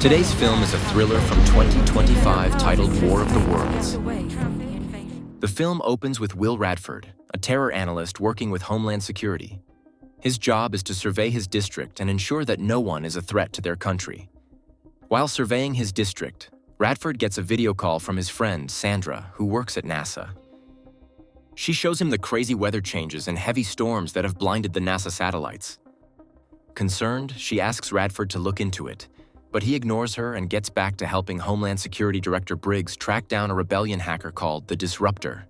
Today's film is a thriller from 2025 titled War of the Worlds. The film opens with Will Radford, a terror analyst working with Homeland Security. His job is to survey his district and ensure that no one is a threat to their country. While surveying his district, Radford gets a video call from his friend, Sandra, who works at NASA. She shows him the crazy weather changes and heavy storms that have blinded the NASA satellites. Concerned, she asks Radford to look into it, but he ignores her and gets back to helping Homeland Security Director Briggs track down a rebellion hacker called the Disruptor.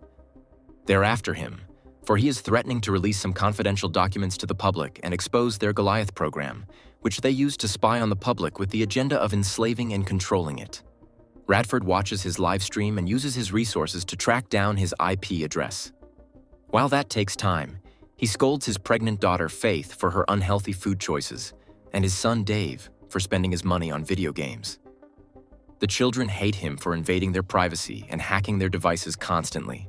They're after him, for he is threatening to release some confidential documents to the public and expose their Goliath program, which they use to spy on the public with the agenda of enslaving and controlling it. Radford watches his live stream and uses his resources to track down his IP address. While that takes time, he scolds his pregnant daughter Faith for her unhealthy food choices, and his son Dave for spending his money on video games. The children hate him for invading their privacy and hacking their devices constantly.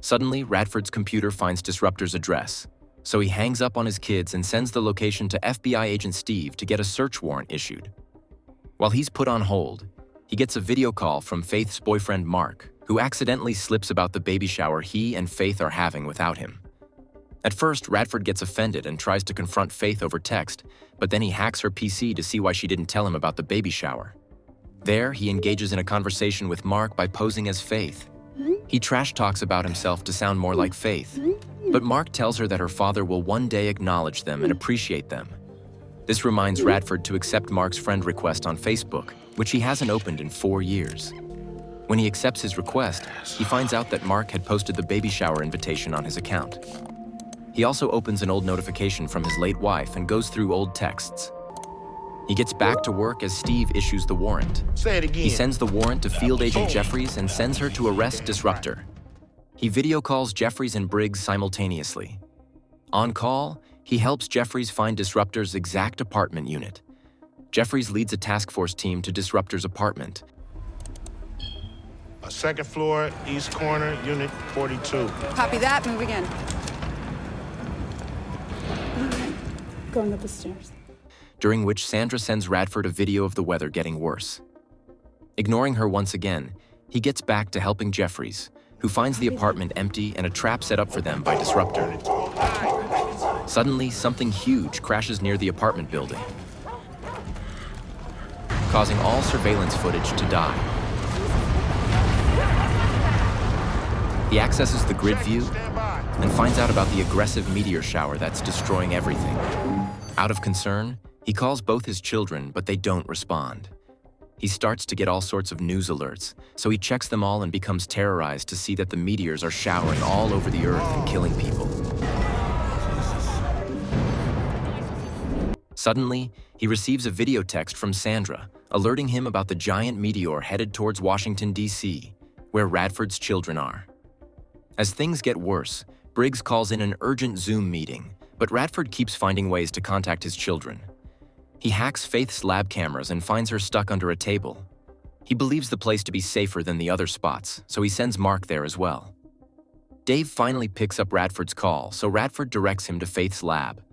Suddenly, Radford's computer finds Disruptor's address, so he hangs up on his kids and sends the location to FBI agent Steve to get a search warrant issued. While he's put on hold, he gets a video call from Faith's boyfriend Mark, who accidentally slips about the baby shower he and Faith are having without him. At first, Radford gets offended and tries to confront Faith over text, but then he hacks her PC to see why she didn't tell him about the baby shower. There, he engages in a conversation with Mark by posing as Faith. He trash talks about himself to sound more like Faith, but Mark tells her that her father will one day acknowledge them and appreciate them. This reminds Radford to accept Mark's friend request on Facebook, which he hasn't opened in 4 years. When he accepts his request, he finds out that Mark had posted the baby shower invitation on his account. He also opens an old notification from his late wife and goes through old texts. He gets back to work as Steve issues the warrant. Say it again. He sends the warrant to Field Agent Jeffries and sends her to arrest Disruptor. He video calls Jeffries and Briggs simultaneously. On call, he helps Jeffries find Disruptor's exact apartment unit. Jeffries leads a task force team to Disruptor's apartment. A second floor, east corner, unit 42. Copy that, moving in. Going up the stairs. During which Sandra sends Radford a video of the weather getting worse. Ignoring her once again, he gets back to helping Jeffries, who finds the apartment empty and a trap set up for them by Disruptor. Suddenly, something huge crashes near the apartment building, causing all surveillance footage to die. He accesses the grid view and finds out about the aggressive meteor shower that's destroying everything. Out of concern, he calls both his children, but they don't respond. He starts to get all sorts of news alerts, so he checks them all and becomes terrorized to see that the meteors are showering all over the earth and killing people. Suddenly, he receives a video text from Sandra, alerting him about the giant meteor headed towards Washington, D.C., where Radford's children are. As things get worse, Briggs calls in an urgent Zoom meeting, but Radford keeps finding ways to contact his children. He hacks Faith's lab cameras and finds her stuck under a table. He believes the place to be safer than the other spots, so he sends Mark there as well. Dave finally picks up Radford's call, so Radford directs him to Faith's lab.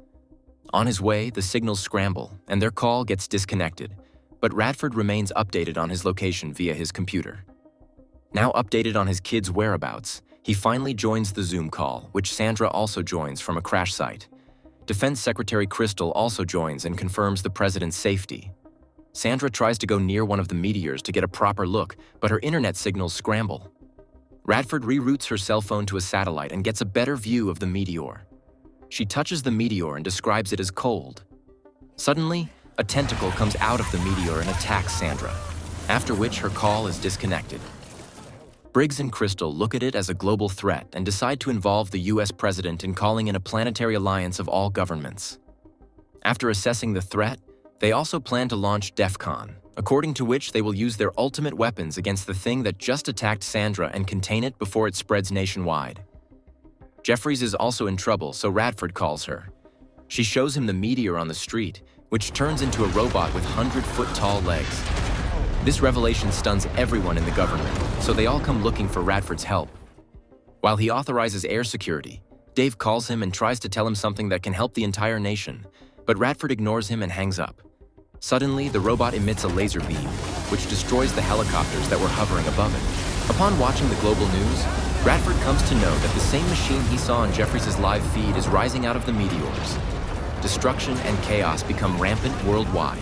On his way, the signals scramble, and their call gets disconnected, but Radford remains updated on his location via his computer. Now updated on his kids' whereabouts, he finally joins the Zoom call, which Sandra also joins from a crash site. Defense Secretary Crystal also joins and confirms the president's safety. Sandra tries to go near one of the meteors to get a proper look, but her internet signals scramble. Radford reroutes her cell phone to a satellite and gets a better view of the meteor. She touches the meteor and describes it as cold. Suddenly, a tentacle comes out of the meteor and attacks Sandra, after which her call is disconnected. Briggs and Crystal look at it as a global threat and decide to involve the US president in calling in a planetary alliance of all governments. After assessing the threat, they also plan to launch DEFCON, according to which they will use their ultimate weapons against the thing that just attacked Sandra and contain it before it spreads nationwide. Jeffries is also in trouble, so Radford calls her. She shows him the meteor on the street, which turns into a robot with 100-foot-tall legs. This revelation stuns everyone in the government, so they all come looking for Radford's help. While he authorizes air security, Dave calls him and tries to tell him something that can help the entire nation, but Radford ignores him and hangs up. Suddenly, the robot emits a laser beam, which destroys the helicopters that were hovering above it. Upon watching the global news, Radford comes to know that the same machine he saw on Jeffries' live feed is rising out of the meteors. Destruction and chaos become rampant worldwide.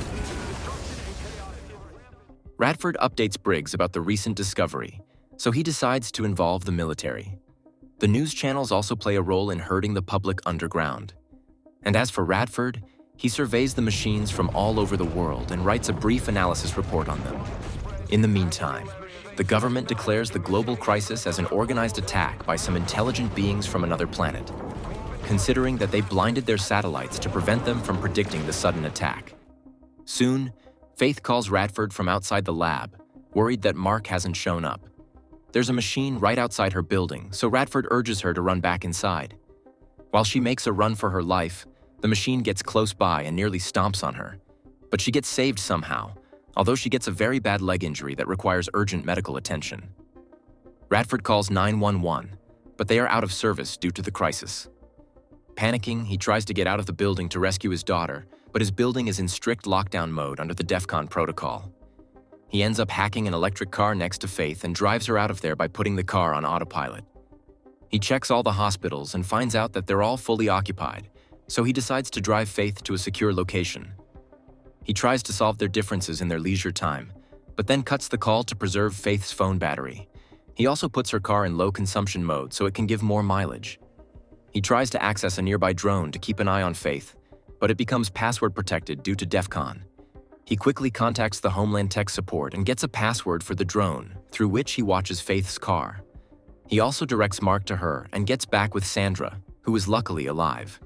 Radford updates Briggs about the recent discovery, so he decides to involve the military. The news channels also play a role in herding the public underground. And as for Radford, he surveys the machines from all over the world and writes a brief analysis report on them. In the meantime, the government declares the global crisis as an organized attack by some intelligent beings from another planet, considering that they blinded their satellites to prevent them from predicting the sudden attack. Soon, Faith calls Radford from outside the lab, worried that Mark hasn't shown up. There's a machine right outside her building, so Radford urges her to run back inside. While she makes a run for her life, the machine gets close by and nearly stomps on her. But she gets saved somehow, although she gets a very bad leg injury that requires urgent medical attention. Radford calls 911, but they are out of service due to the crisis. Panicking, he tries to get out of the building to rescue his daughter, but his building is in strict lockdown mode under the DEFCON protocol. He ends up hacking an electric car next to Faith and drives her out of there by putting the car on autopilot. He checks all the hospitals and finds out that they're all fully occupied, so he decides to drive Faith to a secure location. He tries to solve their differences in their leisure time, but then cuts the call to preserve Faith's phone battery. He also puts her car in low consumption mode so it can give more mileage. He tries to access a nearby drone to keep an eye on Faith, but it becomes password protected due to DEFCON. He quickly contacts the Homeland Tech support and gets a password for the drone, through which he watches Faith's car. He also directs Mark to her and gets back with Sandra, who is luckily alive.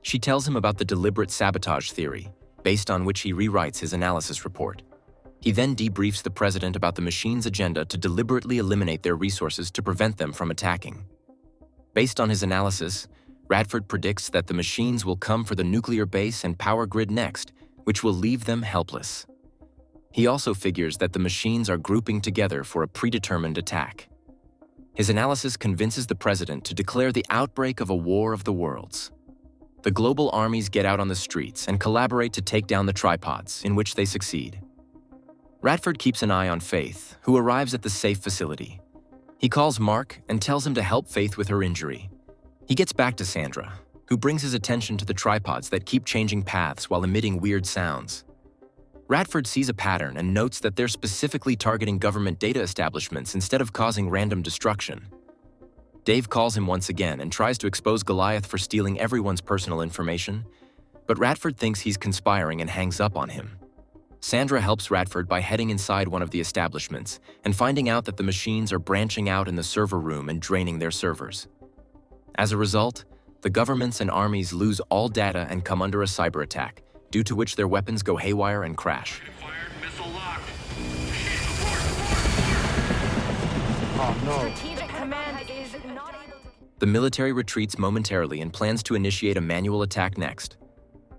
She tells him about the deliberate sabotage theory, based on which he rewrites his analysis report. He then debriefs the president about the machine's agenda to deliberately eliminate their resources to prevent them from attacking. Based on his analysis, Radford predicts that the machines will come for the nuclear base and power grid next, which will leave them helpless. He also figures that the machines are grouping together for a predetermined attack. His analysis convinces the president to declare the outbreak of a war of the worlds. The global armies get out on the streets and collaborate to take down the tripods, in which they succeed. Radford keeps an eye on Faith, who arrives at the safe facility. He calls Mark and tells him to help Faith with her injury. He gets back to Sandra, who brings his attention to the tripods that keep changing paths while emitting weird sounds. Radford sees a pattern and notes that they're specifically targeting government data establishments instead of causing random destruction. Dave calls him once again and tries to expose Goliath for stealing everyone's personal information, but Radford thinks he's conspiring and hangs up on him. Sandra helps Radford by heading inside one of the establishments and finding out that the machines are branching out in the server room and draining their servers. As a result, the governments and armies lose all data and come under a cyber attack, due to which their weapons go haywire and crash. Oh, no. Strategic command is not able to... The military retreats momentarily and plans to initiate a manual attack next.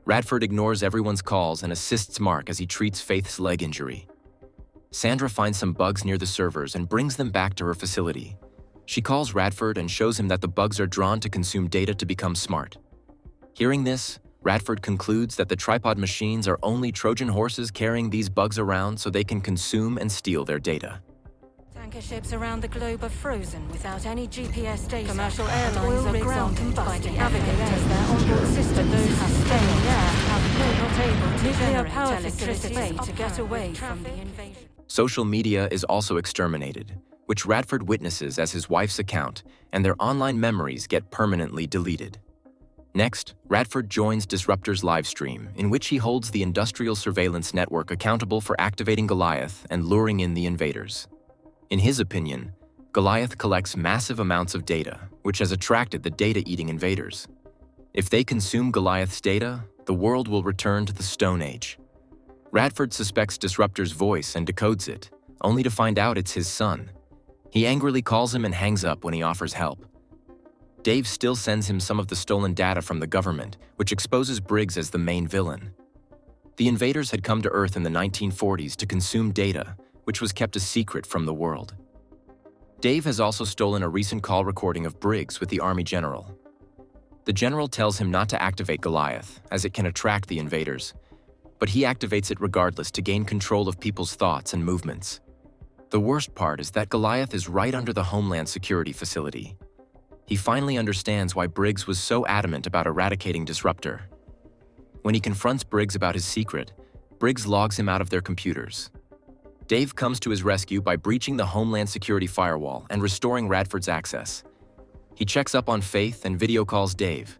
Radford ignores everyone's calls and assists Mark as he treats Faith's leg injury. Sandra finds some bugs near the servers and brings them back to her facility. She calls Radford and shows him that the bugs are drawn to consume data to become smart. Hearing this, Radford concludes that the tripod machines are only Trojan horses carrying these bugs around so they can consume and steal their data. Tanker ships around the globe are frozen without any GPS data. Commercial airlines are grounded by the navigators. Their onboard system, those who stay there have not able to generate power electricity to get away from the invasion. Social media is also exterminated, which Radford witnesses as his wife's account, and their online memories get permanently deleted. Next, Radford joins Disruptor's livestream, in which he holds the industrial surveillance network accountable for activating Goliath and luring in the invaders. In his opinion, Goliath collects massive amounts of data, which has attracted the data-eating invaders. If they consume Goliath's data, the world will return to the Stone Age. Radford suspects Disruptor's voice and decodes it, only to find out it's his son. He angrily calls him and hangs up when he offers help. Dave still sends him some of the stolen data from the government, which exposes Briggs as the main villain. The invaders had come to Earth in the 1940s to consume data, which was kept a secret from the world. Dave has also stolen a recent call recording of Briggs with the Army General. The General tells him not to activate Goliath, as it can attract the invaders. but he activates it regardless to gain control of people's thoughts and movements. The worst part is that Goliath is right under the Homeland Security facility. He finally understands why Briggs was so adamant about eradicating Disruptor. When he confronts Briggs about his secret, Briggs logs him out of their computers. Dave comes to his rescue by breaching the Homeland Security firewall and restoring Radford's access. He checks up on Faith and video calls Dave.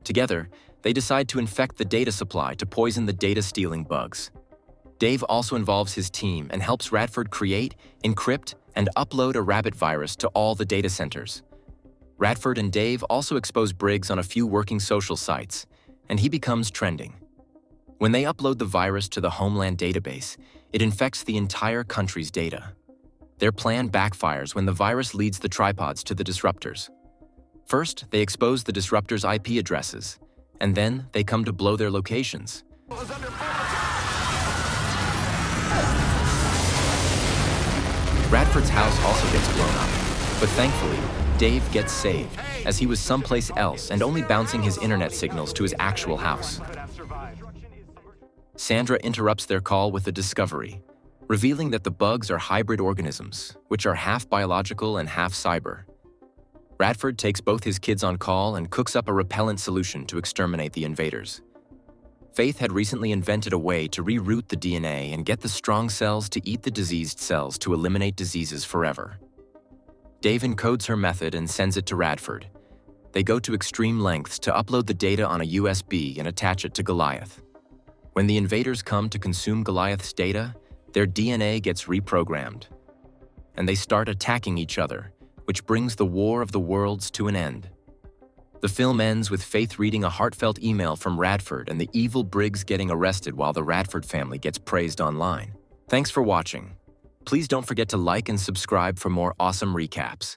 Together, they decide to infect the data supply to poison the data-stealing bugs. Dave also involves his team and helps Radford create, encrypt, and upload a rabbit virus to all the data centers. Radford and Dave also expose Briggs on a few working social sites, and he becomes trending. When they upload the virus to the Homeland database, it infects the entire country's data. Their plan backfires when the virus leads the tripods to the disruptors. First, they expose the disruptors' IP addresses, and then they come to blow their locations. Radford's house also gets blown up, but thankfully, Dave gets saved, as he was someplace else and only bouncing his internet signals to his actual house. Sandra interrupts their call with a discovery, revealing that the bugs are hybrid organisms, which are half biological and half cyber. Radford takes both his kids on call and cooks up a repellent solution to exterminate the invaders. Faith had recently invented a way to reroute the DNA and get the strong cells to eat the diseased cells to eliminate diseases forever. Dave encodes her method and sends it to Radford. They go to extreme lengths to upload the data on a USB and attach it to Goliath. When the invaders come to consume Goliath's data, their DNA gets reprogrammed. And they start attacking each other, which brings the War of the Worlds to an end. The film ends with Faith reading a heartfelt email from Radford and the evil Briggs getting arrested while the Radford family gets praised online. Thanks for watching. Please don't forget to like and subscribe for more awesome recaps.